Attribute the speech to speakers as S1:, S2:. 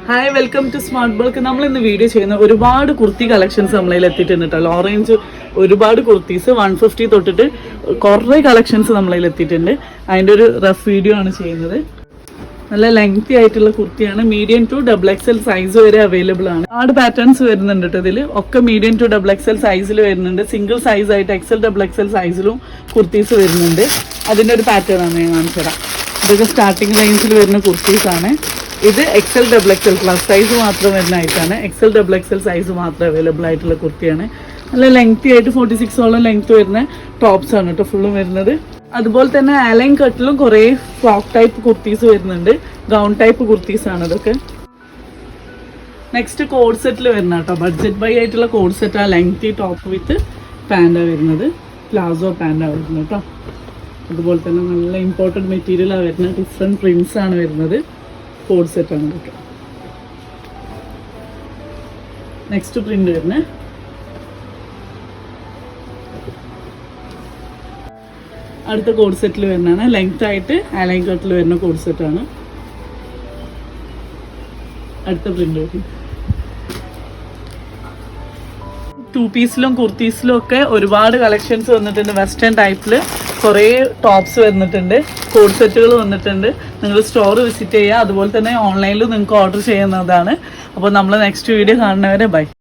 S1: Hi, welcome to Smart Bulk. നമ്മൾ ഇന്ന് video ചെയ്യുന്ന ഒരുപാട് കുർത്തി കളക്ഷൻസ് നമ്മളതിൽ എത്തിയിട്ടുണ്ട് കേട്ടോ. ലോറേഞ്ച് ഒരുപാട് കുർത്തീസ് 150 തൊട്ടിട്ട് കുറേ കളക്ഷൻസ് നമ്മളതിൽ എത്തിയിട്ടുണ്ട്. അതിൻ്റെ ഒരു റഫ് വീഡിയോ ആണ് ചെയ്യുന്നത്. നല്ല ലെങ്തി ആയിട്ടുള്ള കുർത്തിയാണ്. മീഡിയം ടു XXL സൈസ് വരെ അവൈലബിൾ ആണ്. ഒരുപാട് പാറ്റേൺസ് വരുന്നുണ്ട് കേട്ടോ. ഇതിൽ ഒക്കെ മീഡിയം ടു XXL സൈസിൽ വരുന്നുണ്ട്. സിംഗിൾ സൈസ് ആയിട്ട് XXL സൈസിലും കുർത്തീസ് വരുന്നുണ്ട്. അതിൻ്റെ ഒരു പാറ്റേൺ ആണ് ഞാൻ കാണിച്ചു തരാം. ഇതൊക്കെ സ്റ്റാർട്ടിങ് റേഞ്ചിൽ വരുന്ന കുർത്തീസാണ്. ഇത് XXL പ്ലസ് സൈസ് മാത്രം വരുന്നതായിട്ടാണ്. XXL സൈസ് മാത്രം അവൈലബിൾ ആയിട്ടുള്ള കുർത്തിയാണ്. നല്ല ലെങ്തി ആയിട്ട് 46ഓളം ലെങ്ത് വരുന്ന ടോപ്സ് ആണ് കേട്ടോ ഫുള്ളും വരുന്നത്. അതുപോലെ തന്നെ അലൈൻ കട്ടിലും കുറേ ഫ്രോക്ക് ടൈപ്പ് കുർത്തീസ് വരുന്നുണ്ട്. ഗൗൺ ടൈപ്പ് കുർത്തീസ് ആണ് ഇതൊക്കെ. നെക്സ്റ്റ് കോഡ് സെറ്റിൽ വരുന്ന കേട്ടോ. ബഡ്ജറ്റ് ബൈ ആയിട്ടുള്ള കോഡ് സെറ്റ്. ആ ലെങ്തി ടോപ്പ് വിത്ത് പാൻറ്റാണ് വരുന്നത്. പ്ലാസോ പാൻറ്റാണ് വരുന്നത് കേട്ടോ. അതുപോലെ തന്നെ നല്ല ഇമ്പോർട്ടൻറ്റ് മെറ്റീരിയലാണ് വരുന്നത്. ഡിഫറെൻറ്റ് പ്രിൻസ് ആണ് വരുന്നത്. കോഡ് സെറ്റാണ് ഇതൊക്കെ. നെക്സ്റ്റ് പ്രിന്റ് വരുന്നത് അടുത്ത കോഡ് സെറ്റിൽ വരുന്നതാണ്. ലെങ്ത് ആയിട്ട് അലൈൻ കട്ടിൽ വരുന്ന കോഡ് സെറ്റാണ്. അടുത്ത പ്രിന്റ് വരും. 2 പീസിലും കുർത്തീസിലും ഒക്കെ ഒരുപാട് കളക്ഷൻസ് വന്നിട്ടുണ്ട്. വെസ്റ്റേൺ ടൈപ്പിൽ കുറേ ടോപ്സ് വന്നിട്ടുണ്ട്. കോഡ് സെറ്റുകൾ വന്നിട്ടുണ്ട്. നിങ്ങൾ സ്റ്റോർ വിസിറ്റ് ചെയ്യുക. അതുപോലെ തന്നെ ഓൺലൈനിൽ നിങ്ങൾക്ക് ഓർഡർ ചെയ്യുന്നതാണ്. അപ്പോൾ നമ്മൾ നെക്സ്റ്റ് വീഡിയോ കാണുന്നവരെ ബൈ.